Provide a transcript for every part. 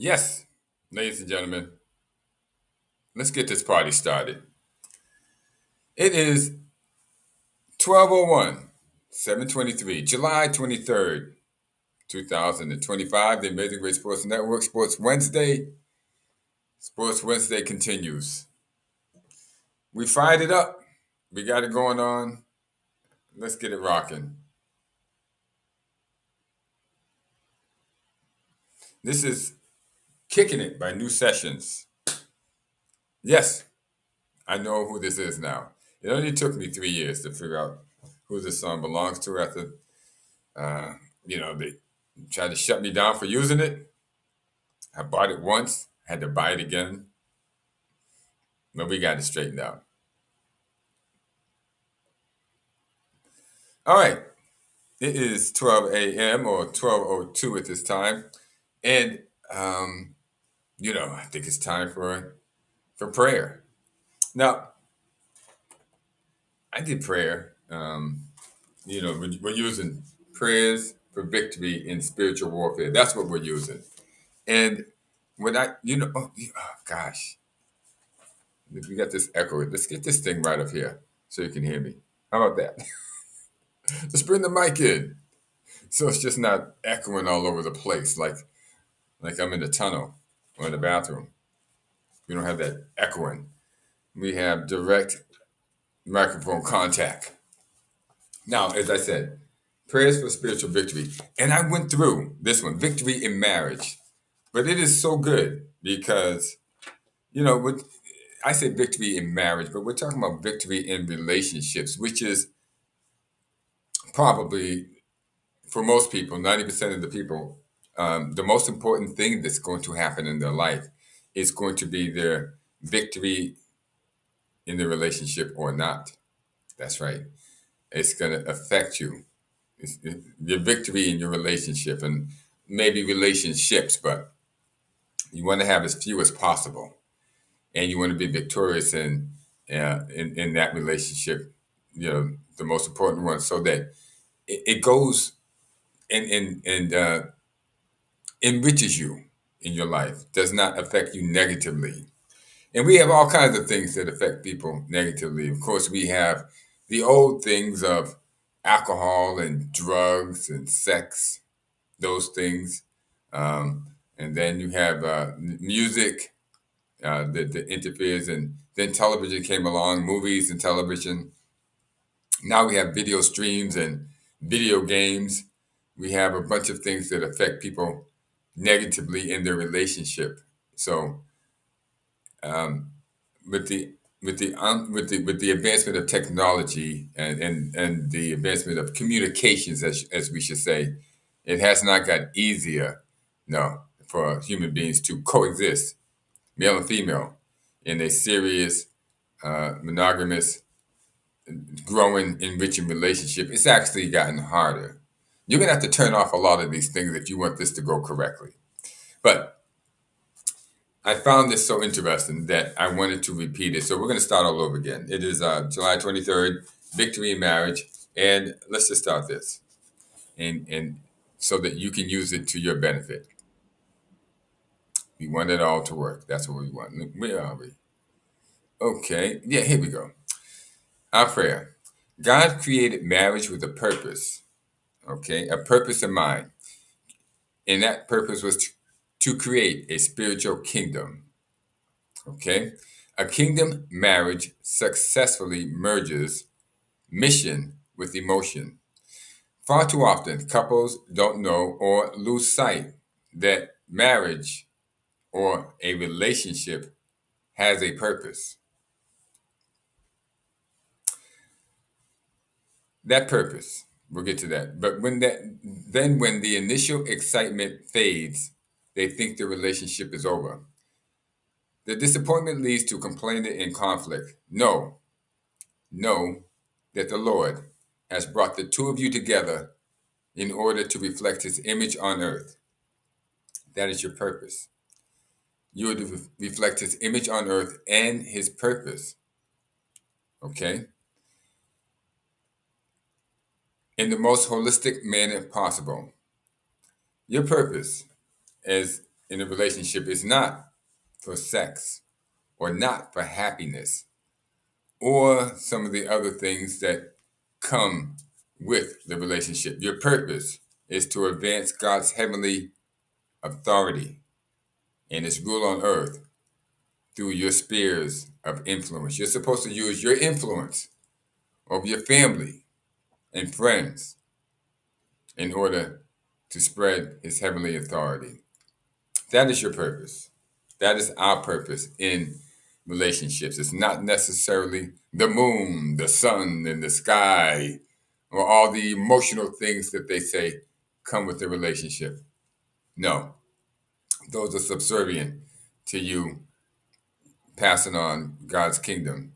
Yes, ladies and gentlemen, let's get this party started. It is 12:01, 7:23, July 23rd, 2025. The Amazing Great Sports Network, Sports Wednesday. Sports Wednesday continues. We fired it up. We got it going on. Let's get it rocking. This is Kicking It by New Sessions. Yes, I know who this is now. It only took me 3 years to figure out who this song belongs to after, uh, they tried to shut me down for using it. I bought it once, had to buy it again, but we got it straightened out. All right, it is 12 a.m. or 12:02 at this time, and I think it's time for prayer. Now, I did prayer. We're using prayers for victory in spiritual warfare. That's what we're using. And when gosh, we got this echo. Let's get this thing right up here so you can hear me. How about that? Just bring the mic in, so it's just not echoing all over the place like I'm in the tunnel or in the bathroom. We don't have that echoing. We have direct microphone contact. Now, as I said, prayers for spiritual victory, and I went through this one, victory in marriage, but it is so good because with I say victory in marriage, but we're talking about victory in relationships, which is probably for most people, 90% of the people, the most important thing that's going to happen in their life is going to be their victory in the relationship or not. That's right. It's going to affect you. Your victory in your relationship and maybe relationships, but you want to have as few as possible, and you want to be victorious in that relationship. The most important one, so that it goes and enriches you in your life, does not affect you negatively. And we have all kinds of things that affect people negatively. Of course, we have the old things of alcohol and drugs and sex, those things. And then you have music that interferes. And then television came along, movies and television. Now we have video streams and video games. We have a bunch of things that affect people negatively in their relationship. So um, with the with the advancement of technology and the advancement of communications, as we should say, it has not got easier, no, for human beings to coexist, male and female, in a serious, monogamous, growing, enriching relationship. It's actually gotten harder. You're gonna have to turn off a lot of these things if you want this to go correctly. But I found this so interesting that I wanted to repeat it. So we're going to start all over again. It is July 23rd, Victory in Marriage. And let's just start this. And so that you can use it to your benefit. We want it all to work. That's what we want. Where are we? Okay. Yeah, here we go. Our prayer. God created marriage with a purpose. Okay. A purpose in mind. And that purpose was to create a spiritual kingdom. Okay. A kingdom marriage successfully merges mission with emotion. Far too often, couples don't know or lose sight that marriage or a relationship has a purpose. That purpose, we'll get to that. But when the initial excitement fades, they think the relationship is over. The disappointment leads to complaining and conflict. Know that the Lord has brought the two of you together in order to reflect his image on earth. That is your purpose. You are to reflect his image on earth and his purpose. Okay? In the most holistic manner possible. Your purpose in a relationship is not for sex or not for happiness or some of the other things that come with the relationship. Your purpose is to advance God's heavenly authority and his rule on earth through your spheres of influence. You're supposed to use your influence over your family and friends in order to spread his heavenly authority. That is your purpose. That is our purpose in relationships. It's not necessarily the moon, the sun, and the sky, or all the emotional things that they say come with the relationship. No, those are subservient to you passing on God's kingdom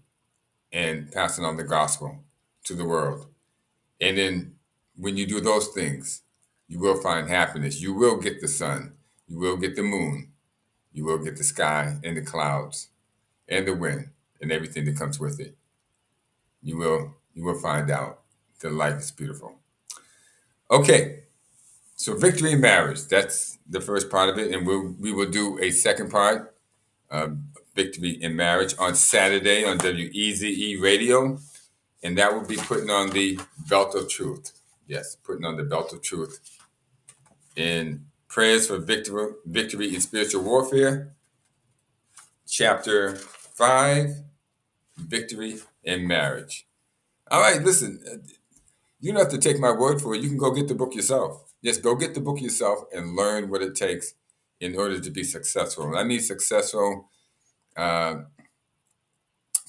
and passing on the gospel to the world. And then when you do those things, you will find happiness. You will get the sun. You will get the moon. You will get the sky and the clouds and the wind and everything that comes with it. You will find out that life is beautiful. Okay, so victory in marriage. That's the first part of it, and we will do a second part, victory in marriage, on Saturday on WEZE Radio, and that will be putting on the belt of truth. Yes, putting on the belt of truth in prayers for victory in spiritual warfare, chapter 5, victory in marriage. All right, listen, you don't have to take my word for it. You can go get the book yourself. Just go get the book yourself and learn what it takes in order to be successful. I mean successful uh,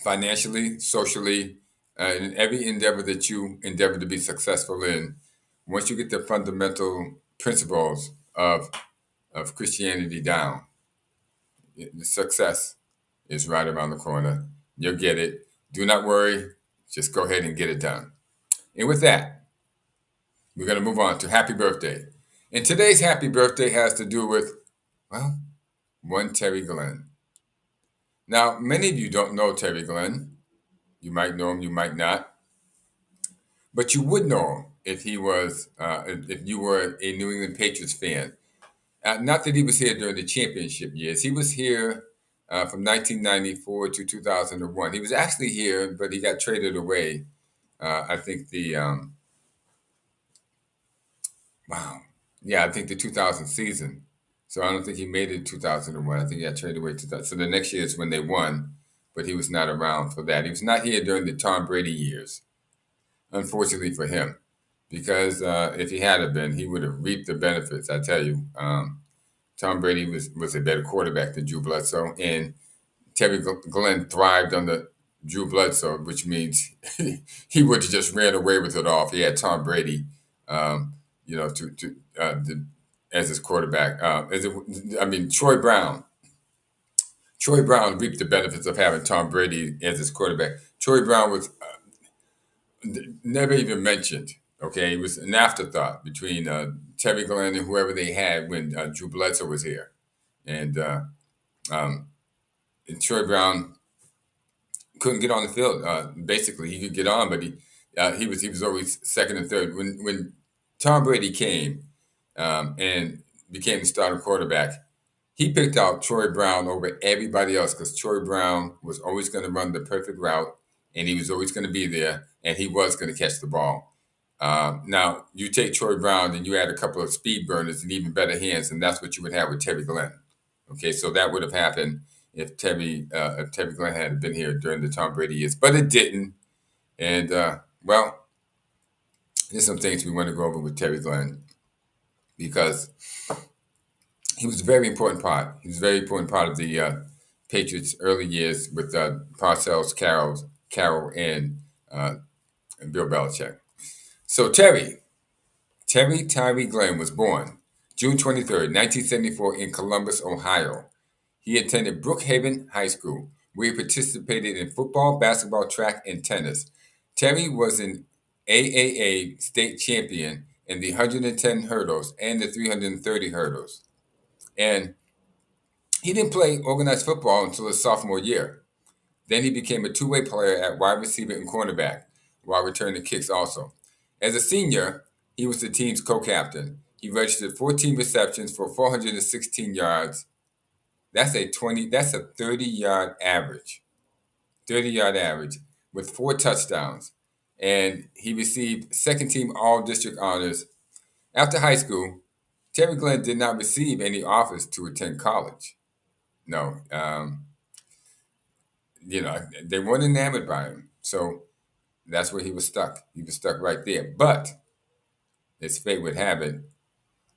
financially, socially, in every endeavor that you endeavor to be successful in. Once you get the fundamental principles of Christianity down, the success is right around the corner. You'll get it. Do not worry. Just go ahead and get it done. And with that, we're going to move on to happy birthday. And today's happy birthday has to do with, well, one Terry Glenn. Now, many of you don't know Terry Glenn. You might know him, you might not. But you would know him if he was, if you were a New England Patriots fan. Not that he was here during the championship years. He was here from 1994 to 2001. He was actually here, but he got traded away. I think I think the 2000 season. So I don't think he made it 2001. I think he got traded away 2000. So the next year is when they won, but he was not around for that. He was not here during the Tom Brady years, unfortunately for him, because if he had been, he would have reaped the benefits. I tell you, Tom Brady was a better quarterback than Drew Bledsoe, and Terry Glenn thrived under Drew Bledsoe, which means he would have just ran away with it all if he had Tom Brady, as his quarterback. Troy Brown. Troy Brown reaped the benefits of having Tom Brady as his quarterback. Troy Brown was never even mentioned. Okay, he was an afterthought between Terry Glenn and whoever they had when Drew Bledsoe was here, and Troy Brown couldn't get on the field. Basically, he could get on, but he was always second and third. When Tom Brady came and became the starting quarterback, he picked out Troy Brown over everybody else because Troy Brown was always going to run the perfect route, and he was always going to be there, and he was going to catch the ball. Now, you take Troy Brown and you add a couple of speed burners and even better hands, and that's what you would have with Terry Glenn. Okay, so that would have happened if Terry Glenn had been here during the Tom Brady years, but it didn't. And there's some things we want to go over with Terry Glenn because he was a very important part. He was a very important part of the Patriots' early years with Parcells, Carroll, and Bill Belichick. So Tyree Glenn was born June 23rd, 1974 in Columbus, Ohio. He attended Brookhaven High School, where he participated in football, basketball, track, and tennis. Terry was an AAA state champion in the 110 hurdles and the 330 hurdles. And he didn't play organized football until his sophomore year. Then he became a two-way player at wide receiver and cornerback, while returning kicks also. As a senior, he was the team's co-captain, He registered 14 receptions for 416 yards. That's a 30-yard average. 30-yard average with 4 touchdowns. And he received second team all district honors. After high school, Terry Glenn did not receive any offers to attend college. No, they weren't enamored by him. So that's where he was stuck. He was stuck right there. But as fate would have it,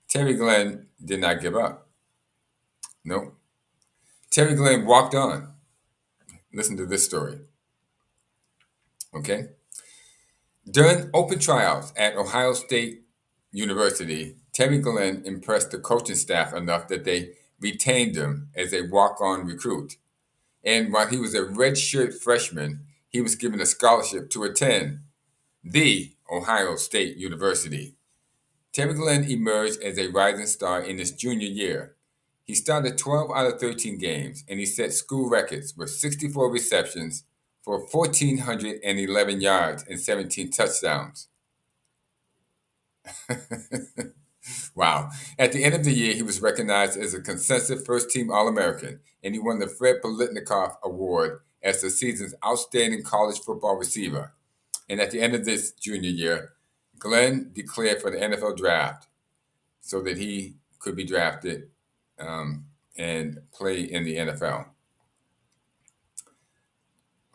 Terry Glenn did not give up. No. Terry Glenn walked on. Listen to this story. Okay. During open tryouts at Ohio State University, Terry Glenn impressed the coaching staff enough that they retained him as a walk-on recruit. And while he was a redshirt freshman, he was given a scholarship to attend the Ohio State University. Terry Glenn emerged as a rising star in his junior year. He started 12 out of 13 games, and he set school records with 64 receptions for 1,411 yards and 17 touchdowns. Wow. At the end of the year, he was recognized as a consensus first-team All-American, and he won the Fred Biletnikoff Award as the season's outstanding college football receiver. And at the end of this junior year, Glenn declared for the NFL draft so that he could be drafted and play in the NFL.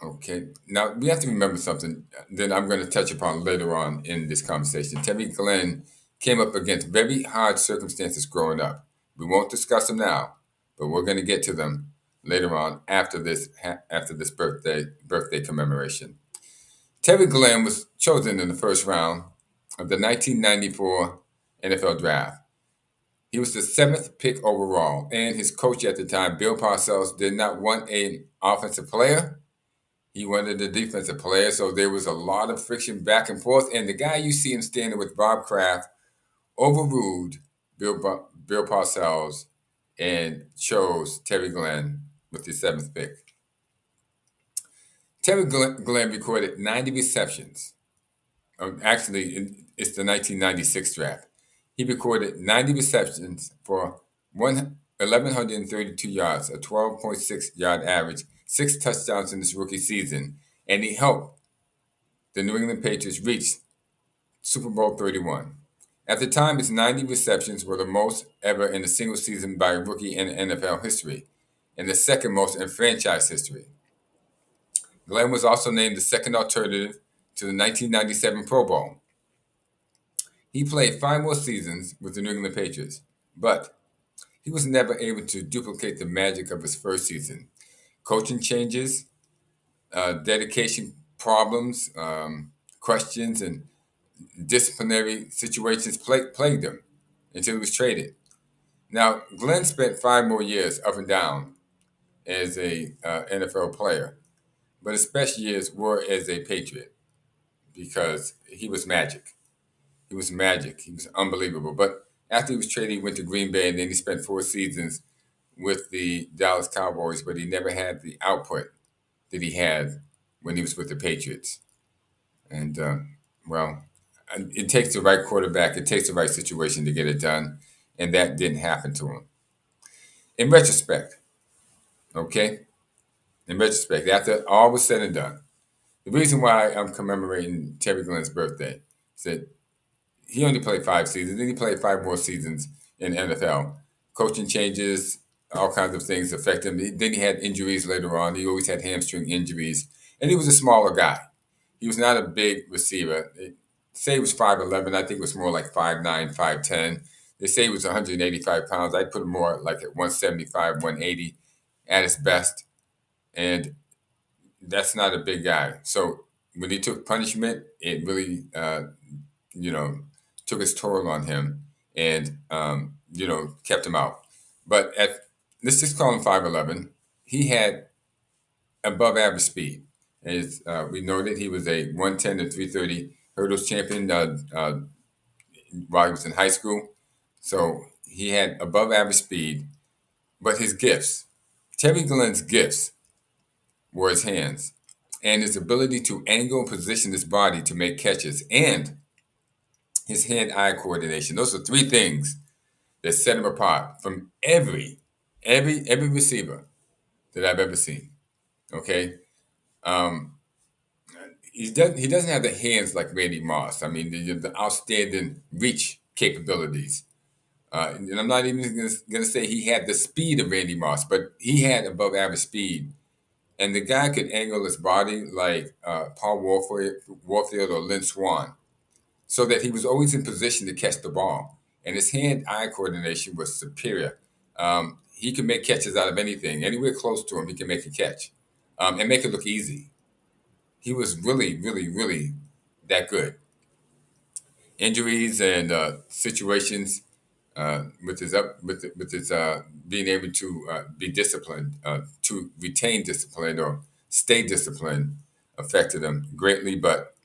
Okay. Now, we have to remember something that I'm going to touch upon later on in this conversation. Terry Glenn came up against very hard circumstances growing up. We won't discuss them now, but we're going to get to them later on after this birthday commemoration. Terry Glenn was chosen in the first round of the 1994 NFL Draft. He was the 7th pick overall, and his coach at the time, Bill Parcells, did not want an offensive player. He wanted a defensive player, so there was a lot of friction back and forth. And the guy you see him standing with, Bob Kraft, overruled Bill Parcells and chose Terry Glenn with his 7th pick. Terry Glenn recorded 90 receptions. Actually, it's the 1996 draft. He recorded 90 receptions for 1,132 yards, a 12.6-yard average, 6 touchdowns in his rookie season, and he helped the New England Patriots reach Super Bowl 31. At the time, his 90 receptions were the most ever in a single season by a rookie in NFL history, and the second most in franchise history. Glenn was also named the second alternative to the 1997 Pro Bowl. He played 5 more seasons with the New England Patriots, but he was never able to duplicate the magic of his first season. Coaching changes, dedication problems, questions, and disciplinary situations plagued him until he was traded. Now, Glenn spent 5 more years up and down as a NFL player, but his best years were as a Patriot because he was magic. He was magic. He was unbelievable. But after he was traded, he went to Green Bay, and then he spent 4 seasons with the Dallas Cowboys, but he never had the output that he had when he was with the Patriots. And, it takes the right quarterback. It takes the right situation to get it done, and that didn't happen to him. In retrospect, after all was said and done, the reason why I'm commemorating Terry Glenn's birthday is that he only played 5 seasons. Then he played 5 more seasons in the NFL. Coaching changes, all kinds of things affect him. Then he had injuries later on. He always had hamstring injuries. And he was a smaller guy. He was not a big receiver. They say he was 5'11". I think it was more like 5'9", 5'10". They say he was 185 pounds. I'd put him more like at 175, 180 at his best. And that's not a big guy. So when he took punishment, it really, took its toll on him and, kept him out. But let's just call him 5'11". He had above average speed. As we noted, he was a 110 to 330 hurdles champion while he was in high school. So he had above average speed, but his gifts, Terry Glenn's gifts, were his hands and his ability to angle and position his body to make catches and his hand-eye coordination. Those are three things that set him apart from every receiver that I've ever seen. Okay, um, he doesn't have the hands like Randy Moss. I mean, the outstanding reach capabilities. And I'm not even going to say he had the speed of Randy Moss, but he had above average speed. And the guy could angle his body like Paul Warfield or Lynn Swan, so that he was always in position to catch the ball. And his hand-eye coordination was superior. He could make catches out of anything, anywhere close to him, he can make a catch, and make it look easy. He was really, really, really that good. Injuries and situations with his being able to be disciplined, to retain discipline or stay disciplined, affected him greatly. But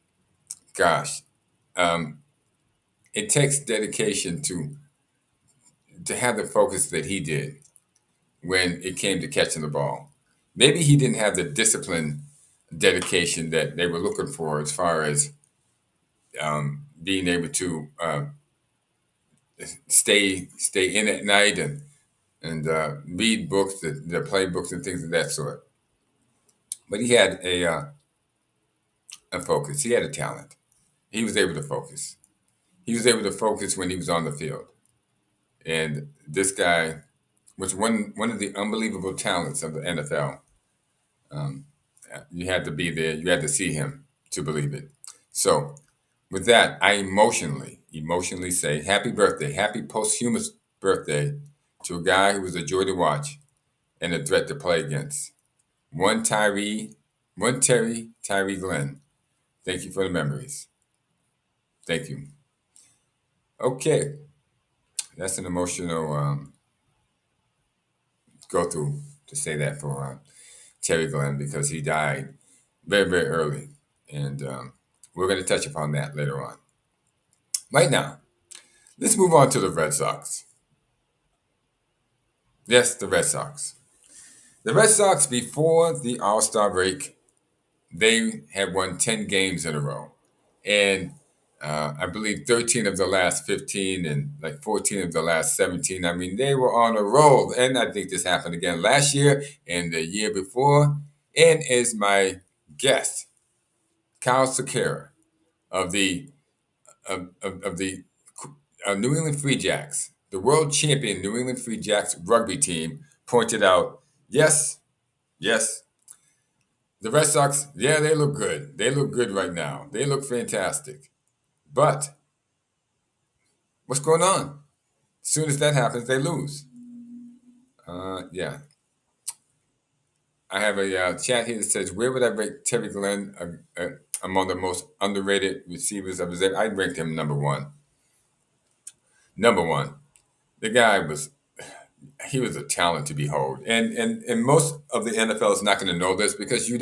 gosh, um, it takes dedication to have the focus that he did when it came to catching the ball. Maybe he didn't have the discipline, dedication that they were looking for as far as being able to stay in at night and read books, the play books and things of that sort. But he had a focus. He had a talent. He was able to focus. He was able to focus when he was on the field. And this guy was one of the unbelievable talents of the NFL. Um, you had to be there. You had to see him to believe it. So, with that, I emotionally say happy birthday, happy posthumous birthday to a guy who was a joy to watch and a threat to play against. One Tyree, one Tyree Glenn. Thank you for the memories. Thank you. Okay, that's an emotional go through to say that for Terry Glenn because he died very, very early. And we're going to touch upon that later on. Right now, let's move on to the Red Sox. Yes, the Red Sox. The Red Sox, before the All Star break, they had won 10 games in a row. And I believe 13 of the last 15 and like 14 of the last 17. I mean, they were on a roll. And I think this happened again last year and the year before. And is my guest, Kyle Sakara of the New England Free Jacks, the world champion New England Free Jacks rugby team, pointed out, yes, the Red Sox, yeah, they look good. They look good right now. They look fantastic. But what's going on? As soon as that happens, they lose. Yeah. I have a chat here that says, where would I rate Terry Glenn among the most underrated receivers of his day? I'd rank him number one. Number one. The guy was he was a talent to behold. And most of the NFL is not going to know this because you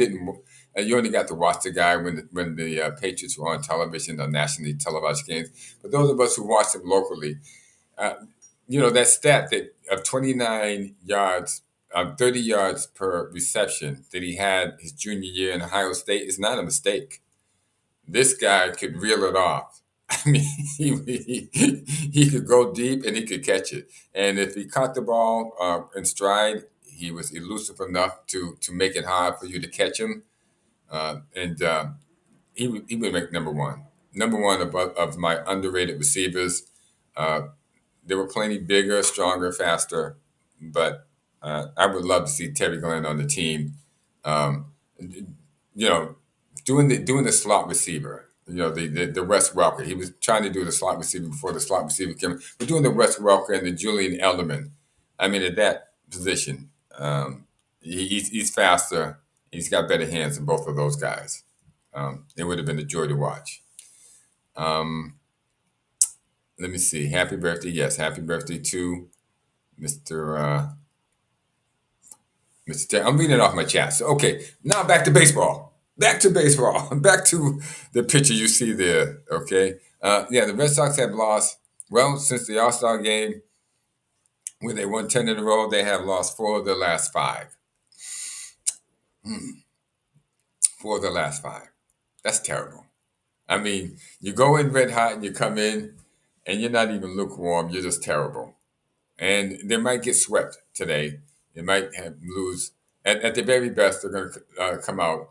only got to watch the guy when the Patriots were on television, the nationally televised games. But those of us who watched him locally, uh, that stat that of 29 yards, 30 yards per reception that he had his junior year in Ohio State is not a mistake. This guy could reel it off. I mean, he could go deep and he could catch it. And if he caught the ball in stride, he was elusive enough to make it hard for you to catch him. And he would make number one of my underrated receivers. They were plenty bigger, stronger, faster, but I would love to see Terry Glenn on the team. Um, you know, doing the slot receiver. The Wes Welker. He was trying to do the slot receiver before the slot receiver came. But doing the Wes Welker and the Julian Edelman. I mean, at that position, he's faster. He's got better hands than both of those guys. It would have been a joy to watch. Um, Let me see. Happy birthday. Yes, happy birthday to Mr. Mr. I'm reading off my chat. So, okay, now back to baseball. Back to baseball. Back to the picture you see there. Okay. Yeah, the Red Sox have lost, well, since the All Star game, when they won 10 in a row, they have lost four of the last five. Four of the last five. That's terrible. I mean, you go in red hot and you come in and you're not even lukewarm. You're just terrible. And they might get swept today. They might lose. At the very best, they're going to come out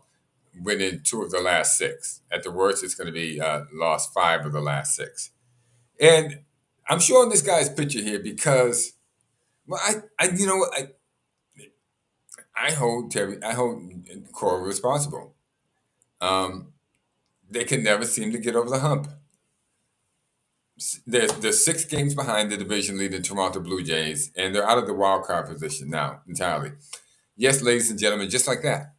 winning 2 of the last 6. At the worst, it's going to be lost 5 of the last 6. And I'm showing this guy's picture here because, well, you know what, I hold Cora responsible. Um, they can never seem to get over the hump. They're 6 games behind the division leader Toronto Blue Jays, and they're out of the wild card position now entirely. Yes, ladies and gentlemen, just like that.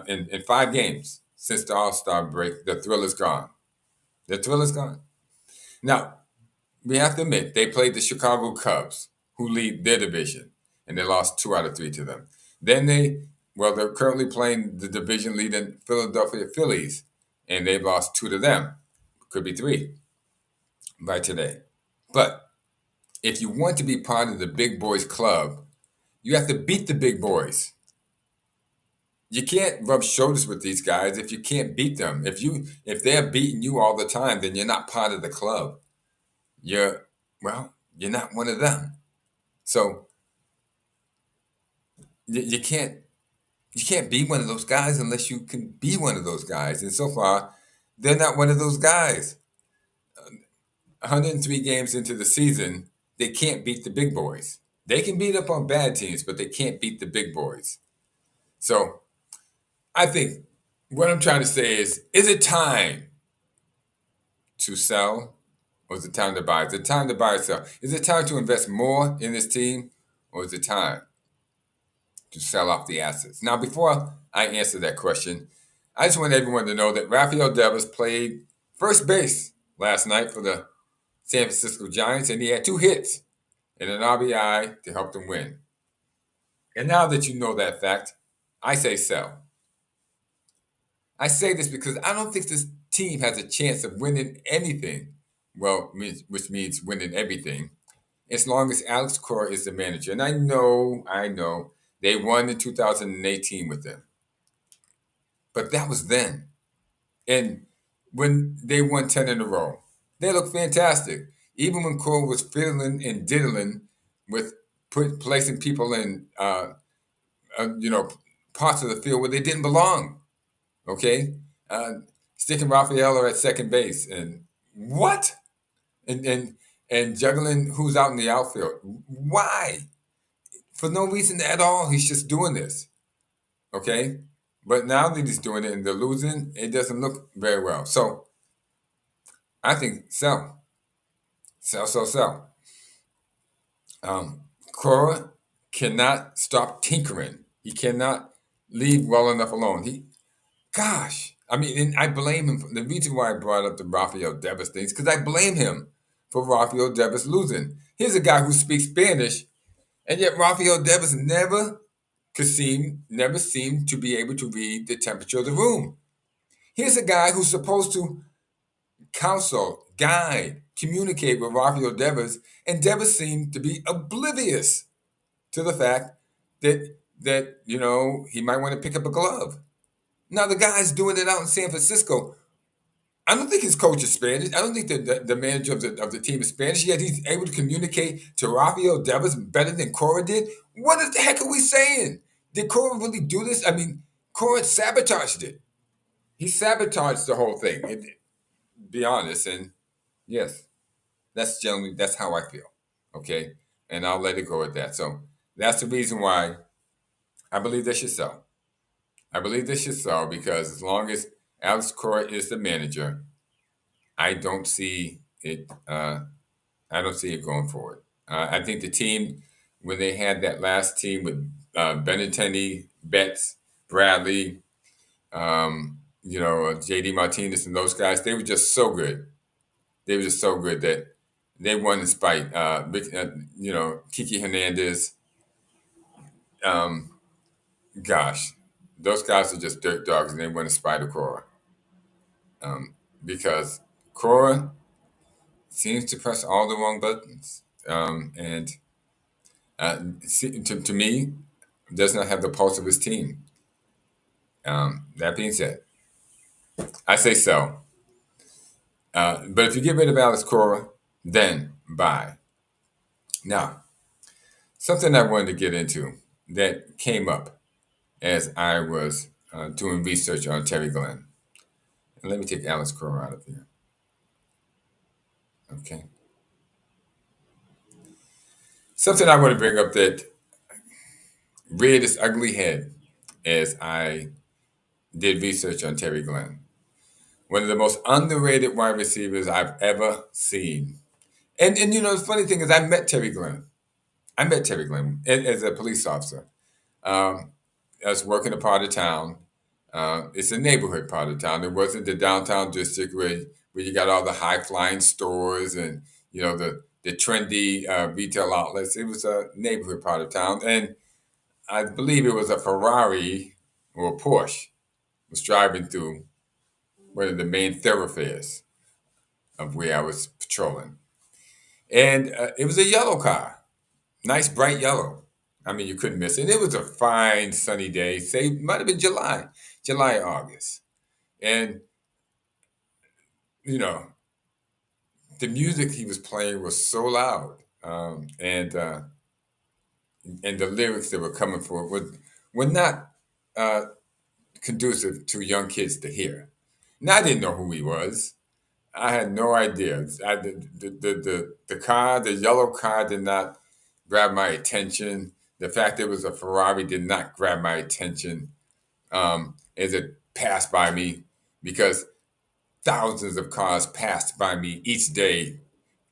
In 5 games since the All Star break, the thrill is gone. The thrill is gone. Now, we have to admit, they played the Chicago Cubs, who lead their division, and they lost 2 out of 3 to them. Then they're currently playing the division leading Philadelphia Phillies, and they've lost 2 to them. Could be 3 by today. But if you want to be part of the big boys club, you have to beat the big boys. You can't rub shoulders with these guys if you can't beat them. If they're beating you all the time, then you're not part of the club. You're not one of them. So you can't be one of those guys unless you can be one of those guys. And so far, they're not one of those guys. 103 games into the season, they can't beat the big boys. They can beat up on bad teams, but they can't beat the big boys. So I think what I'm trying to say is it time to sell or is it time to buy? Is it time to buy or sell? Is it time to invest more in this team or is it time to sell off the assets? Now, before I answer that question, I just want everyone to know that Rafael Devers played first base last night for the San Francisco Giants, and he had 2 hits and an RBI to help them win. And now that you know that fact, I say sell. I say this because I don't think this team has a chance of winning anything, which means winning everything, as long as Alex Cora is the manager. And I know, they won in 2018 with them. But that was then. And when they won 10 in a row, they looked fantastic. Even when Cole was fiddling and diddling with placing people in, parts of the field where they didn't belong. Okay, sticking Rafaela at second base and what, and juggling who's out in the outfield. Why? For no reason at all. He's just doing this. Okay, but now that he's doing it and they're losing, it doesn't look very well. So I think sell. Cora cannot stop tinkering. He cannot leave well enough alone. Gosh, I mean, and I blame him. The reason why I brought up the Rafael Devers things because I blame him for Rafael Devers losing. Here's a guy who speaks Spanish, and yet Rafael Devers never seemed to be able to read the temperature of the room. Here's a guy who's supposed to counsel, guide, communicate with Rafael Devers, and Devers seemed to be oblivious to the fact that he might want to pick up a glove. Now the guy's doing it out in San Francisco. I don't think his coach is Spanish. I don't think the manager of the team is Spanish. Yet he's able to communicate to Rafael Devers better than Cora did. What the heck are we saying? Did Cora really do this? I mean, Cora sabotaged it. He sabotaged the whole thing. Be honest, and yes, that's how I feel. Okay, and I'll let it go at that. So that's the reason why I believe they should sell. I believe they should sell because as long as Alex Cora is the manager, I don't see it. I don't see it going forward. I think the team, when they had that last team with Benintendi, Betts, Bradley, JD Martinez, and those guys, they were just so good. They were just so good that they won in spite. Kiki Hernandez. Gosh, those guys are just dirt dogs, and they won in spite of Cora. Because Cora seems to press all the wrong buttons, and to me, does not have the pulse of his team. That being said, I say sell. But if you get rid of Alex Cora, then bye. Now, something I wanted to get into that came up as I was doing research on Terry Glenn. And let me take Alex Cora out of here. Okay. Something I want to bring up that reared its ugly head as I did research on Terry Glenn. One of the most underrated wide receivers I've ever seen. And you know, the funny thing is, I met Terry Glenn. I met Terry Glenn as a police officer. Um, I was working a part of town. It's a neighborhood part of town. It wasn't the downtown district where you got all the high flying stores and you know the trendy retail outlets. It was a neighborhood part of town, and I believe it was a Ferrari or a Porsche was driving through one of the main thoroughfares of where I was patrolling, and it was a yellow car, nice bright yellow. I mean, you couldn't miss it. It was a fine sunny day. Say, it might have been July, August, and you know, the music he was playing was so loud, and the lyrics that were coming for it were not uh, conducive to young kids to hear. Now I didn't know who he was. I had no idea. The car, the yellow car, did not grab my attention. The fact it was a Ferrari did not grab my attention as it passed by me because thousands of cars passed by me each day.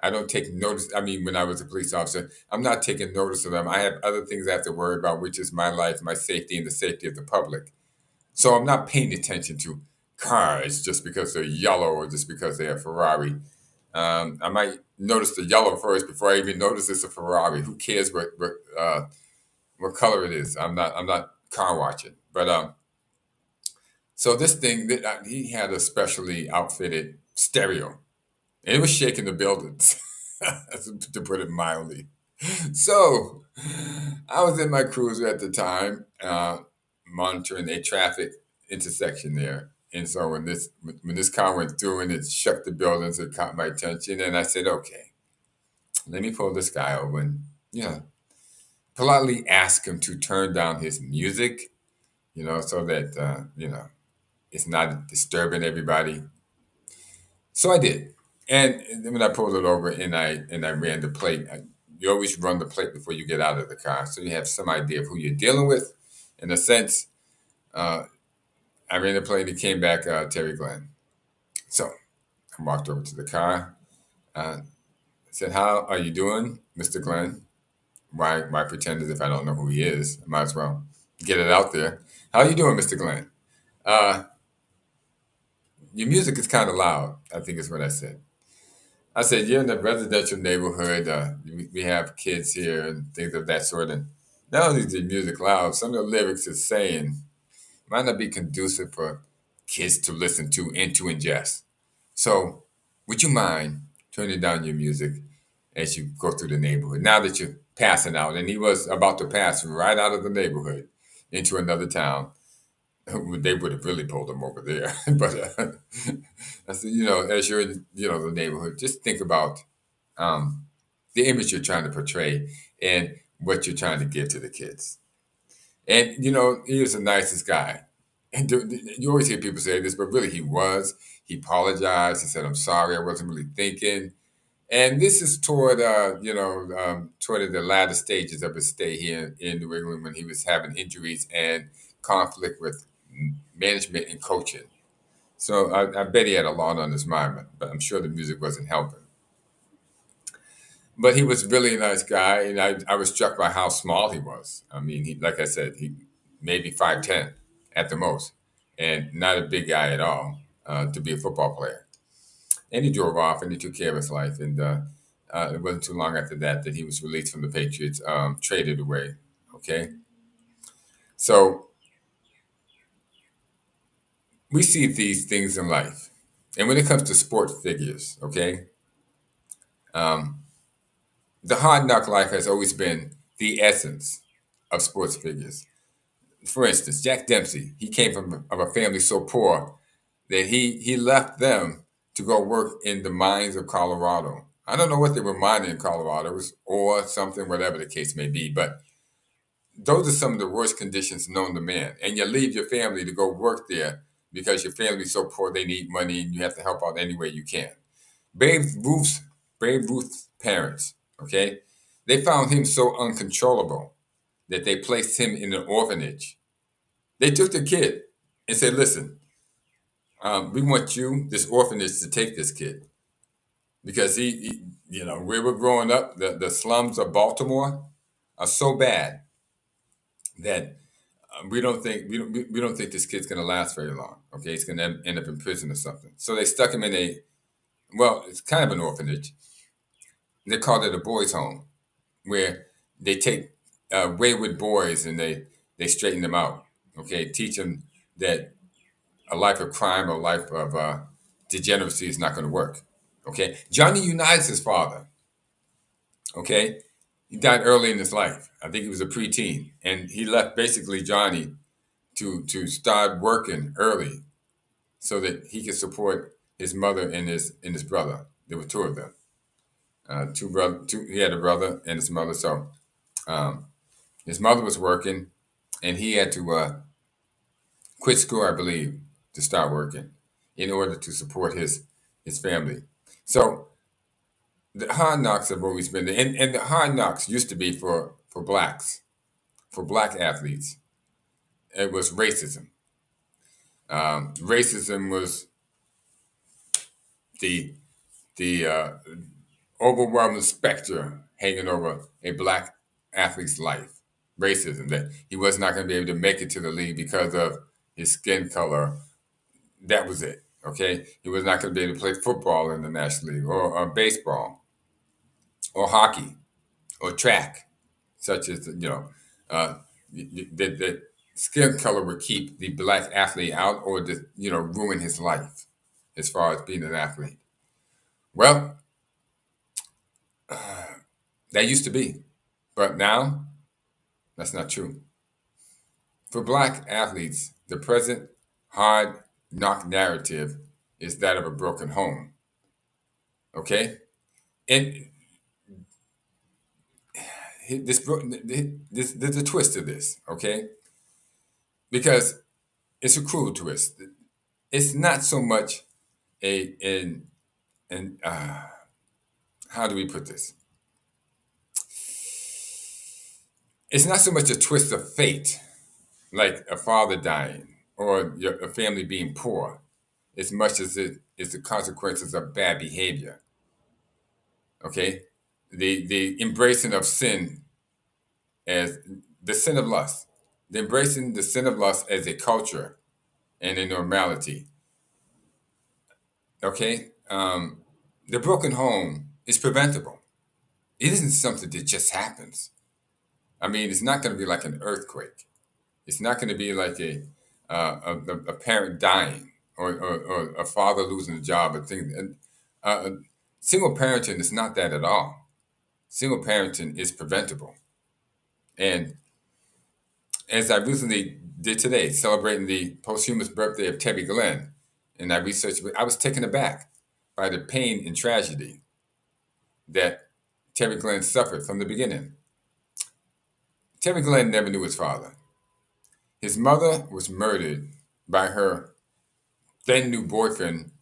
I don't take notice. I mean, when I was a police officer, I'm not taking notice of them. I have other things I have to worry about, which is my life, my safety, and the safety of the public. So I'm not paying attention to cars just because they're yellow or just because they're a Ferrari. I might notice the yellow first before I even notice it's a Ferrari. Who cares what color it is? I'm not car watching. But so this thing that he had a specially outfitted stereo, and it was shaking the buildings, to put it mildly. So I was in my cruiser at the time, monitoring a traffic intersection there. And so when this car went through and it shook the buildings, it caught my attention. And I said, okay, let me pull this guy over and, you know, politely ask him to turn down his music, you know, so that, it's not disturbing everybody. So I did. And then when I pulled it over and I ran the plate, you always run the plate before you get out of the car, so you have some idea of who you're dealing with. In a sense, uh, I ran the plate and it came back Terry Glenn. So I walked over to the car. I said, "How are you doing, Mr. Glenn?" Why pretend as if I don't know who he is? I might as well get it out there. How are you doing, Mr. Glenn? Uh, your music is kind of loud, I think is what I said. I said, you're in a residential neighborhood. We have kids here and things of that sort. And not only is the music loud, some of the lyrics it's saying might not be conducive for kids to listen to and to ingest. So, would you mind turning down your music as you go through the neighborhood? Now that you're passing out, and he was about to pass right out of the neighborhood into another town, they would have really pulled him over there. But I said, as you're in, the neighborhood, just think about um, the image you're trying to portray and what you're trying to give to the kids. And he was the nicest guy. And you always hear people say this, but really he was. He apologized. He said, "I'm sorry, I wasn't really thinking." And this is toward the latter stages of his stay here in New England when he was having injuries and conflict with management and coaching. So I bet he had a lot on his mind, but I'm sure the music wasn't helping. But he was really a nice guy, and I was struck by how small he was. I mean, like I said, he maybe 5'10" at the most, and not a big guy at all to be a football player. And he drove off and he took care of his life. And it wasn't too long after that he was released from the Patriots, traded away. Okay. So we see these things in life. And when it comes to sports figures, okay, um, the hard knock life has always been the essence of sports figures. For instance, Jack Dempsey, he came from of a family so poor that he left them to go work in the mines of Colorado. I don't know what they were mining in Colorado. It was ore, something, whatever the case may be. But those are some of the worst conditions known to man. And you leave your family to go work there because your family's so poor they need money and you have to help out any way you can. Babe Ruth's, Babe Ruth's parents, okay, they found him so uncontrollable that they placed him in an orphanage. They took the kid and said, listen, we want you, this orphanage, to take this kid. Because where we're growing up, the slums of Baltimore are so bad that we don't think this kid's going to last very long. Okay, he's going to end up in prison or something. So they stuck him in it's kind of an orphanage. They called it a boys' home, where they take wayward boys and they straighten them out. Okay, teach them that a life of crime or a life of degeneracy is not going to work. Okay, Johnny Unitas' his father. Okay, he died early in his life. I think he was a preteen, and he left basically Johnny to start working early so that he could support his mother and his brother. There were two of them. He had a brother and his mother. So his mother was working, and he had to quit school, I believe, to start working in order to support his family. So the hard knocks have always been there. And the hard knocks used to be for blacks, for black athletes. It was racism. Racism was the overwhelming specter hanging over a black athlete's life. Racism, that he was not going to be able to make it to the league because of his skin color. That was it. Okay, he was not going to be able to play football in the National League, or baseball, or hockey, or track, such as the skin color would keep the black athlete out, or ruin his life as far as being an athlete. Well, that used to be, but now that's not true. For black athletes, the present hard knock narrative is that of a broken home. Okay, and there's a twist to this. Okay, because it's a cruel twist. It's not so much and how do we put this? It's not so much a twist of fate, like a father dying or a family being poor, as much as it is the consequences of bad behavior. Okay, the embracing of sin as the sin of lust, the embracing the sin of lust as a culture and a normality. Okay, the broken home is preventable. It isn't something that just happens. I mean, it's not going to be like an earthquake. It's not going to be like a parent dying or a father losing a job or things. Single parenting is not that at all. Single parenting is preventable. And as I recently did today, celebrating the posthumous birthday of Terry Glenn, and I was taken aback by the pain and tragedy that Terry Glenn suffered from the beginning. Terry Glenn never knew his father. His mother was murdered by her then new boyfriend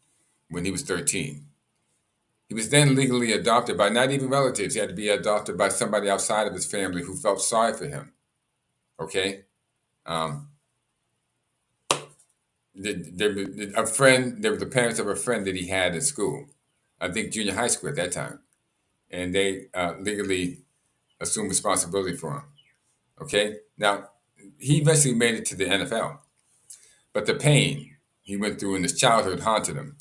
when he was 13. He was then legally adopted by not even relatives. He had to be adopted by somebody outside of his family who felt sorry for him. Okay? They were the parents of a friend that he had at school, I think junior high school at that time. And they legally assumed responsibility for him. Okay? Now, he eventually made it to the NFL. But the pain he went through in his childhood haunted him.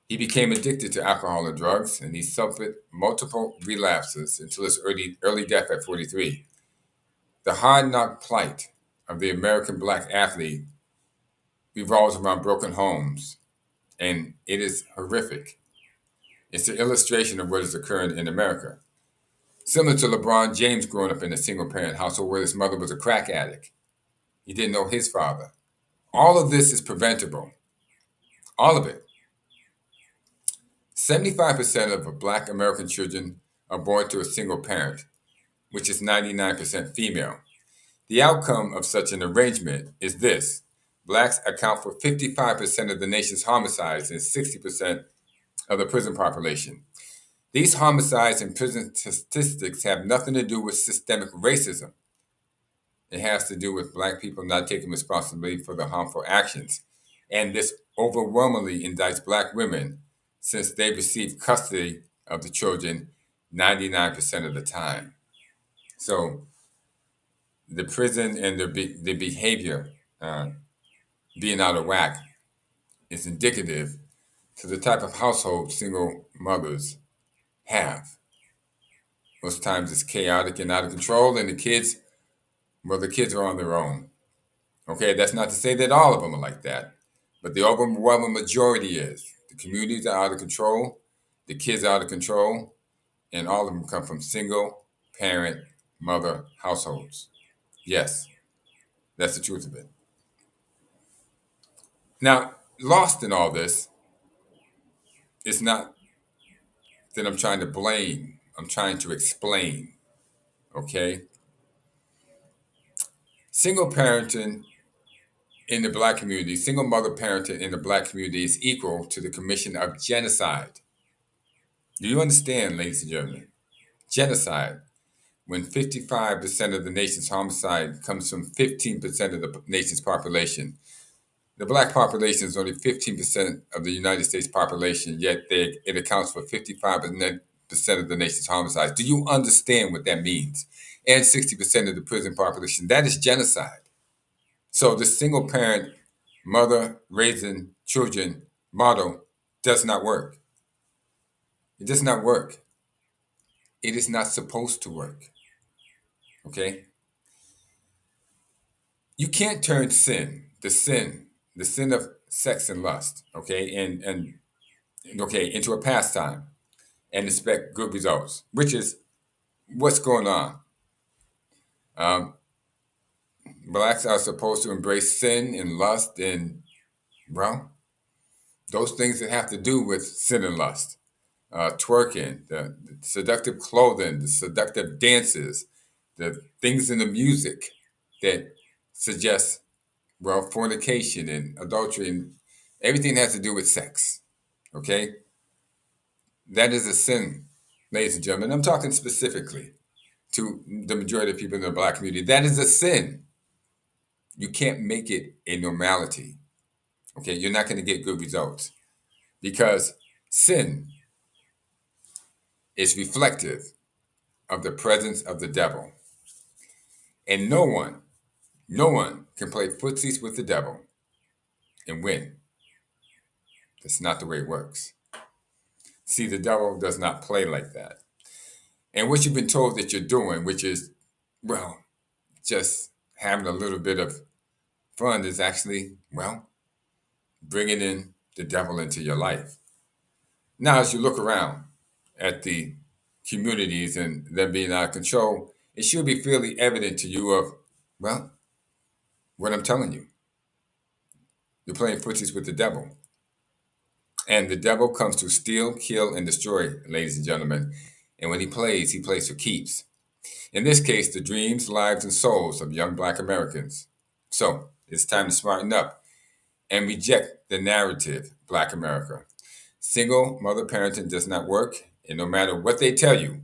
He became addicted to alcohol and drugs, and he suffered multiple relapses until his early death at 43. The hard knock plight of the American black athlete revolves around broken homes, and it is horrific. It's an illustration of what is occurring in America. Similar to LeBron James growing up in a single-parent household where his mother was a crack addict. He didn't know his father. All of this is preventable. All of it. 75% of Black American children are born to a single parent, which is 99% female. The outcome of such an arrangement is this: Blacks account for 55% of the nation's homicides and 60% of the prison population. These homicides and prison statistics have nothing to do with systemic racism. It has to do with Black people not taking responsibility for their harmful actions. And this overwhelmingly indicts Black women since they receive custody of the children 99% of the time. So the prison and the behavior being out of whack is indicative to the type of household single mothers have. Most times it's chaotic and out of control, and the kids are on their own. Okay, that's not to say that all of them are like that, but the overwhelming majority is. The communities are out of control, the kids are out of control, and all of them come from single parent mother households. Yes, that's the truth of it. Now, lost in all this is not that I'm trying to blame, I'm trying to explain. Okay? Single parenting in the Black community, single mother parenting in the Black community is equal to the commission of genocide. Do you understand, ladies and gentlemen? Genocide, when 55% of the nation's homicide comes from 15% of the nation's population. The Black population is only 15% of the United States population, yet it accounts for 55% of the nation's homicides. Do you understand what that means? And 60% of the prison population. That is genocide. So the single parent, mother raising children model does not work. It does not work. It is not supposed to work. Okay? You can't turn the sin of sex and lust, okay, and into a pastime and expect good results, which is what's going on. Um, Blacks are supposed to embrace sin and lust and, well, those things that have to do with sin and lust. Twerking, the seductive clothing, the seductive dances, the things in the music that suggest, well, fornication and adultery and everything that has to do with sex. Okay? That is a sin, ladies and gentlemen. I'm talking specifically to the majority of people in the Black community. That is a sin. You can't make it a normality. Okay? You're not going to get good results because sin is reflective of the presence of the devil. And no one can play footsies with the devil and win. That's not the way it works. See, the devil does not play like that. And what you've been told that you're doing, which is, well, just having a little bit of fun, is actually, well, bringing in the devil into your life. Now, as you look around at the communities and them being out of control, it should be fairly evident to you of, well, what I'm telling you. You're playing footsies with the devil. And the devil comes to steal, kill, and destroy, ladies and gentlemen. And when he plays for keeps. In this case, the dreams, lives, and souls of young Black Americans. So it's time to smarten up and reject the narrative, Black America. Single mother parenting does not work, and no matter what they tell you,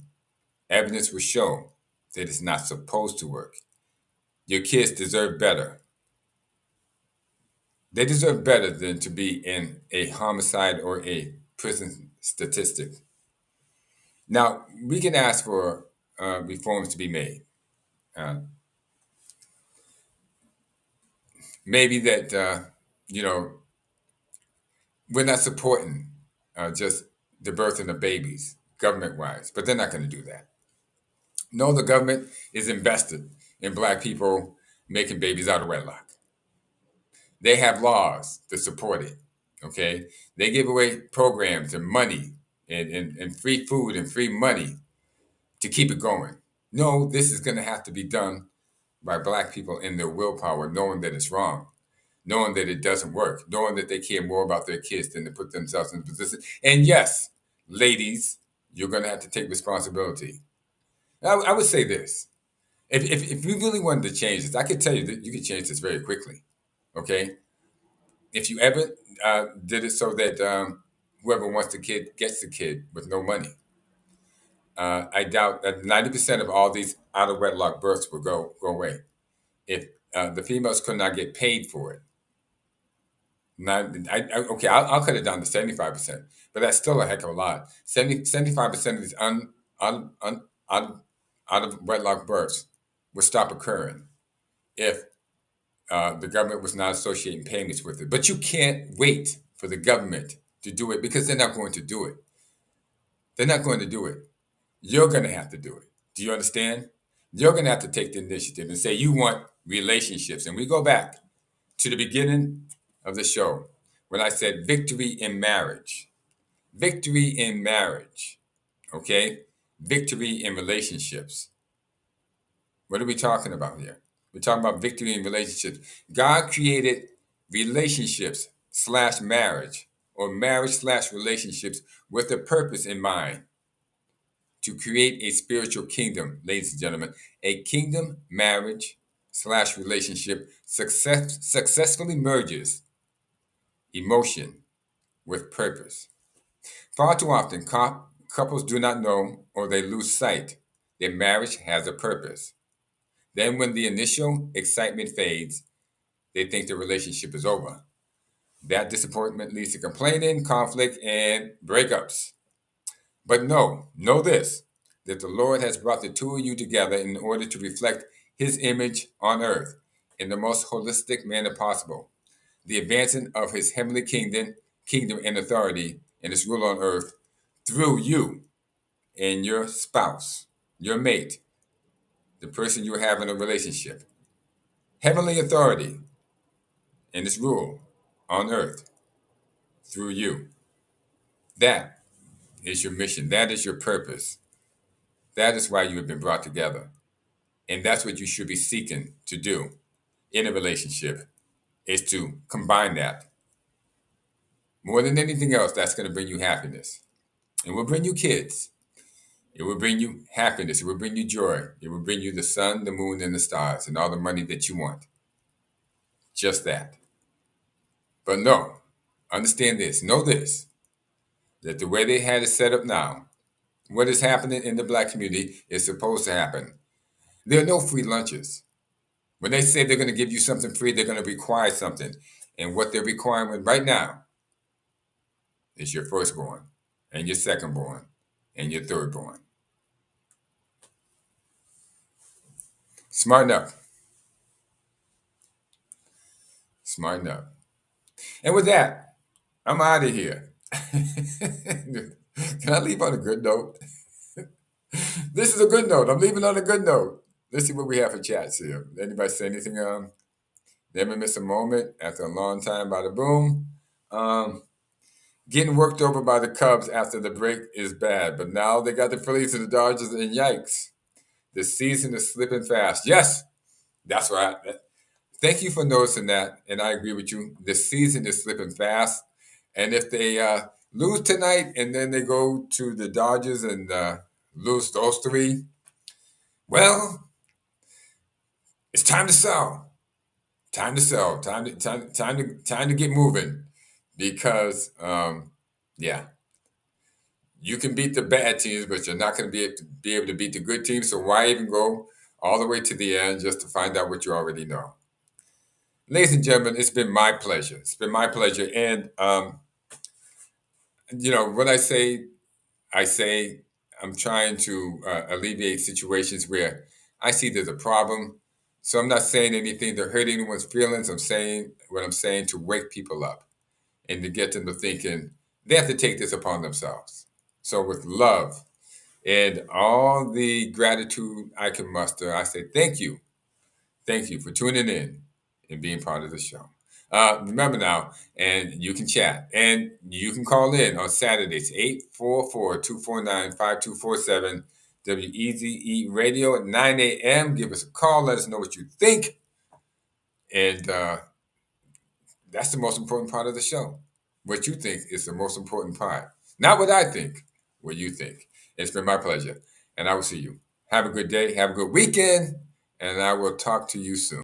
evidence will show that it's not supposed to work. Your kids deserve better. They deserve better than to be in a homicide or a prison statistic. Now, we can ask for reforms to be made. Maybe that, we're not supporting just the birthing of babies, government-wise, but they're not going to do that. No, the government is invested in Black people making babies out of wedlock. They have laws to support it, okay? They give away programs and money and free food and free money to keep it going. No, this is going to have to be done by Black people in their willpower, knowing that it's wrong, knowing that it doesn't work, knowing that they care more about their kids than to put themselves in a position. And yes, ladies, you're going to have to take responsibility. I would say this. If you really wanted to change this, I could tell you that you could change this very quickly. Okay? If you ever did it so that whoever wants the kid gets the kid with no money, I doubt that 90% of all these out of wedlock births will go away. If the females could not get paid for it. Not, okay, I'll cut it down to 75%, but that's still a heck of a lot. 75% of these out, out of wedlock births would stop occurring if the government was not associating payments with it. But you can't wait for the government to do it because they're not going to do it. They're not going to do it. You're going to have to do it. Do you understand? You're going to have to take the initiative and say you want relationships. And we go back to the beginning of the show when I said victory in marriage. Victory in marriage. Okay? Victory in relationships. What are we talking about here? We're talking about victory in relationships. God created relationships slash marriage or marriage slash relationships with a purpose in mind to create a spiritual kingdom, ladies and gentlemen. A kingdom marriage slash relationship successfully merges emotion with purpose. Far too often, couples do not know or they lose sight that marriage has a purpose. Then, when the initial excitement fades, they think the relationship is over. That disappointment leads to complaining, conflict, and breakups. But know this, that the Lord has brought the two of you together in order to reflect his image on earth in the most holistic manner possible. The advancing of his heavenly kingdom and authority and his rule on earth through you and your spouse, your mate, the person you have in a relationship. Heavenly authority and his rule on earth through you. That is your mission. That is your purpose. That is why you have been brought together. And that's what you should be seeking to do in a relationship is to combine that. More than anything else, that's going to bring you happiness. It will bring you kids. It will bring you happiness. It will bring you joy. It will bring you the sun, the moon, and the stars, and all the money that you want. Just that. But no, understand this. Know this, that the way they had it set up now, what is happening in the black community is supposed to happen. There are no free lunches. When they say they're going to give you something free, they're going to require something. And what they're requiring right now is your firstborn, and your secondborn, and your thirdborn. Smarten up. Smarten up. And with that, I'm out of here. Can I leave on a good note? This is a good note. I'm leaving on a good note. Let's see what we have for chats here. Anybody say anything? Never miss a moment after a long time. Bada boom. Getting worked over by the Cubs after the break is bad, but now they got the Phillies and the Dodgers, and yikes, the season is slipping fast. Yes, that's right. Thank you for noticing that, and I agree with you. The season is slipping fast, and if they lose tonight and then they go to the Dodgers and lose those three, well, it's time to sell. Time to sell. Time to get moving, because yeah, you can beat the bad teams, but you're not going to be able to beat the good teams. So why even go all the way to the end just to find out what you already know? Ladies and gentlemen, it's been my pleasure. It's been my pleasure. And, what I say I'm trying to alleviate situations where I see there's a problem. So I'm not saying anything to hurt anyone's feelings. I'm saying what I'm saying to wake people up and to get them to thinking they have to take this upon themselves. So with love and all the gratitude I can muster, I say thank you. Thank you for tuning in and being part of the show. Remember now, and you can chat, and you can call in on Saturdays, 844-249-5247, WEZE Radio at 9 a.m. Give us a call. Let us know what you think. And that's the most important part of the show. What you think is the most important part. Not what I think, what you think. It's been my pleasure, and I will see you. Have a good day. Have a good weekend, and I will talk to you soon.